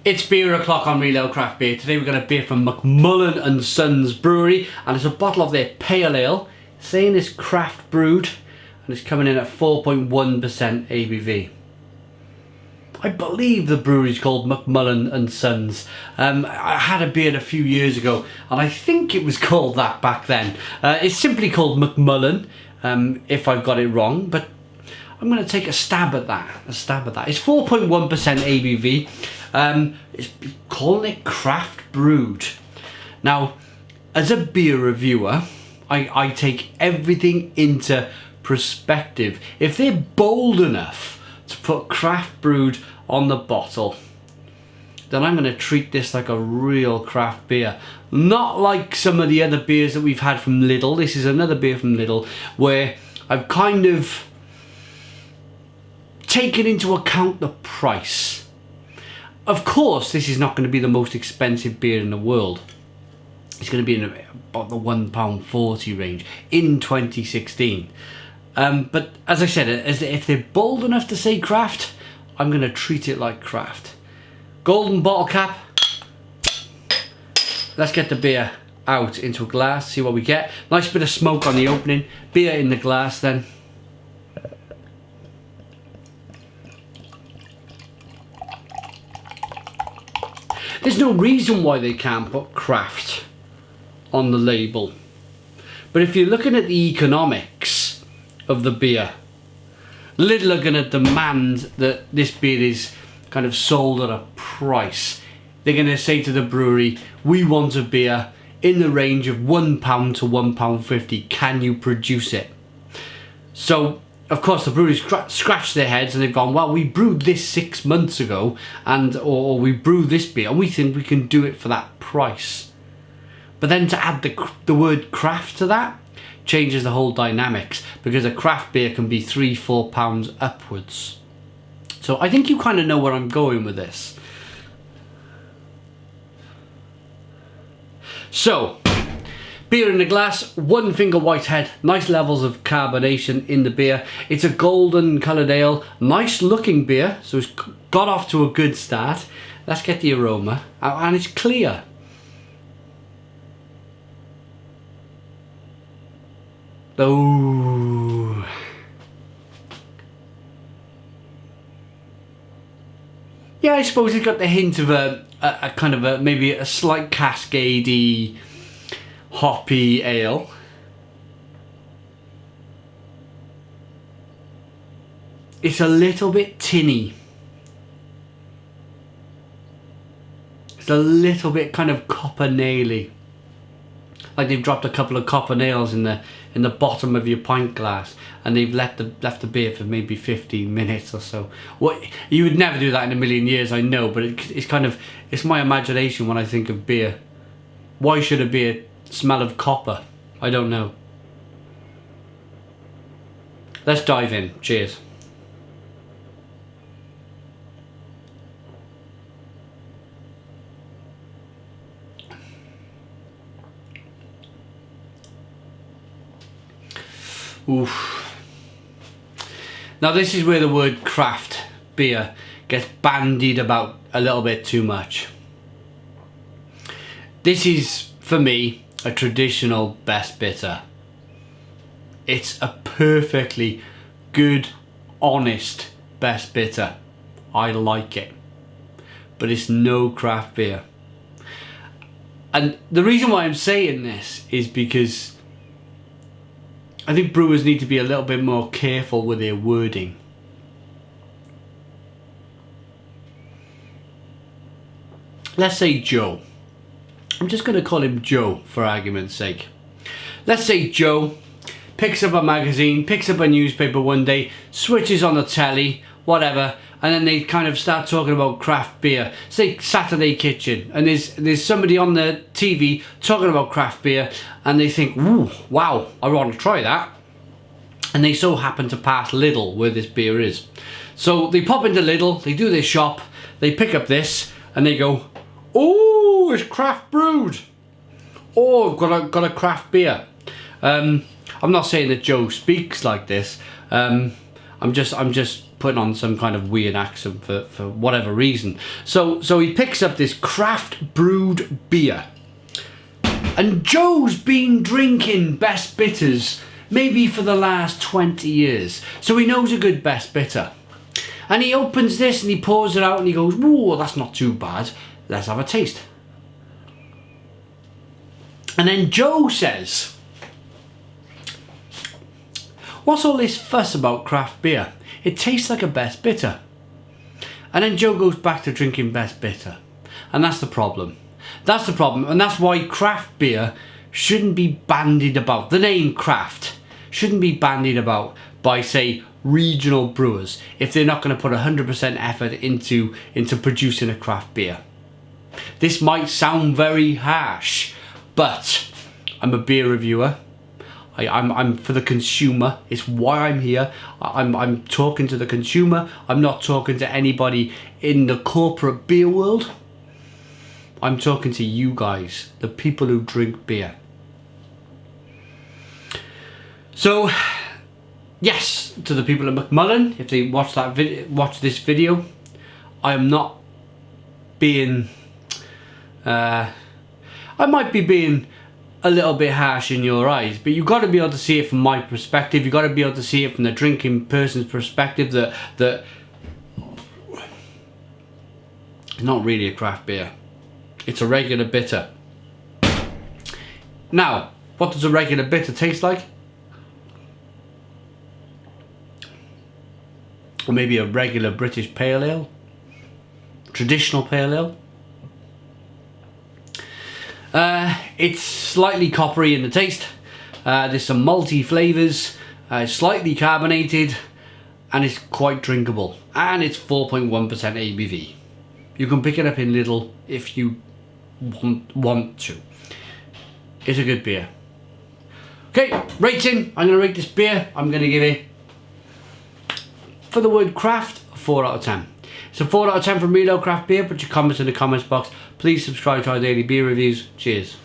It's beer o'clock on Real Ale Craft Beer. Today we've got a beer from McMullen Sons Brewery, and it's a bottle of their pale ale, saying it's craft brewed, and it's coming in at 4.1% ABV. I believe the brewery's called McMullen Sons. I had a beer a few years ago, and I think it was called that back then. It's simply called McMullen, if I've got it wrong, but I'm going to take a stab at that. It's 4.1% ABV. It's calling it craft brewed. Now, as a beer reviewer, I take everything into perspective. If they're bold enough to put craft brewed on the bottle, then I'm going to treat this like a real craft beer. Not like some of the other beers that we've had from Lidl. This is another beer from Lidl where I've kind of taken into account the price. Of course, this is not going to be the most expensive beer in the world. It's going to be in about the £1.40 range in 2016. But as I said, if they're bold enough to say craft, I'm going to treat it like craft. Golden bottle cap. Let's get the beer out into a glass, see what we get. Nice bit of smoke on the opening. Beer in the glass then. There's no reason why they can't put craft on the label. But if you're looking at the economics of the beer, Lidl are going to demand that this beer is kind of sold at a price. They're going to say to the brewery, we want a beer in the range of £1 to £1.50. Can you produce it? So, of course, the breweries scratched their heads and they've gone, well, we brewed this 6 months ago, or we brewed this beer, and we think we can do it for that price. But then to add the word craft to that changes the whole dynamics, because a craft beer can be £3-4 upwards. So I think you kind of know where I'm going with this. So, beer in the glass, one finger whitehead, nice levels of carbonation in the beer. It's a golden coloured ale, nice looking beer, so it's got off to a good start. Let's get the aroma, and it's clear. Oh. Yeah, I suppose it's got the hint of a kind of maybe a slight cascadey, hoppy ale. It's a little bit tinny. It's a little bit kind of copper naily. Like they've dropped a couple of copper nails in the bottom of your pint glass, and they've left the beer for maybe 15 minutes or so. What, you would never do that in a million years, I know, but it's my imagination when I think of beer. Why should a beer smell of copper? I don't know. Let's dive in. Cheers. Oof. Now this is where the word craft beer gets bandied about a little bit too much. This is, for me, a traditional best bitter. It's a perfectly good, honest best bitter. I like it. But it's no craft beer. And the reason why I'm saying this is because I think brewers need to be a little bit more careful with their wording. Let's say Joe. I'm just going to call him Joe for argument's sake. Let's say Joe picks up a magazine, picks up a newspaper one day, switches on the telly, whatever, and then they kind of start talking about craft beer. Say Saturday Kitchen, and there's somebody on the TV talking about craft beer, and they think, ooh, wow, I want to try that. And they so happen to pass Lidl where this beer is. So they pop into Lidl, they do their shop, they pick up this, and they go, oh, it's craft brewed. Oh, got a craft beer. I'm not saying that Joe speaks like this. I'm just putting on some kind of weird accent for whatever reason. So he picks up this craft brewed beer. And Joe's been drinking best bitters maybe for the last 20 years. So he knows a good best bitter. And he opens this and he pours it out and he goes, whoa, that's not too bad. Let's have a taste. And then Joe says, what's all this fuss about craft beer? It tastes like a best bitter. And then Joe goes back to drinking best bitter. And that's the problem. That's the problem. And that's why craft beer shouldn't be bandied about. The name craft shouldn't be bandied about by, say, regional brewers if they're not going to put 100% effort into producing a craft beer. This might sound very harsh, but I'm a beer reviewer. I'm for the consumer. It's why I'm here. I'm talking to the consumer. I'm not talking to anybody in the corporate beer world. I'm talking to you guys, the people who drink beer. So, yes, to the people at McMullen, if they watch this video, I am not being. I might be being a little bit harsh in your eyes, but you've got to be able to see it from my perspective. You've got to be able to see it from the drinking person's perspective. That it's not really a craft beer. It's a regular bitter. Now, what does a regular bitter taste like? Or maybe a regular British pale ale? Traditional pale ale? It's slightly coppery in the taste. There's some malty flavours. Slightly carbonated. And it's quite drinkable. And it's 4.1% ABV. You can pick it up in Lidl if you want to. It's a good beer. Okay, rating. I'm going to rate this beer. I'm going to give it, for the word craft, a 4 out of 10. It's a 4 out of 10 from Reload Craft Beer. Put your comments in the comments box. Please subscribe to our daily beer reviews. Cheers.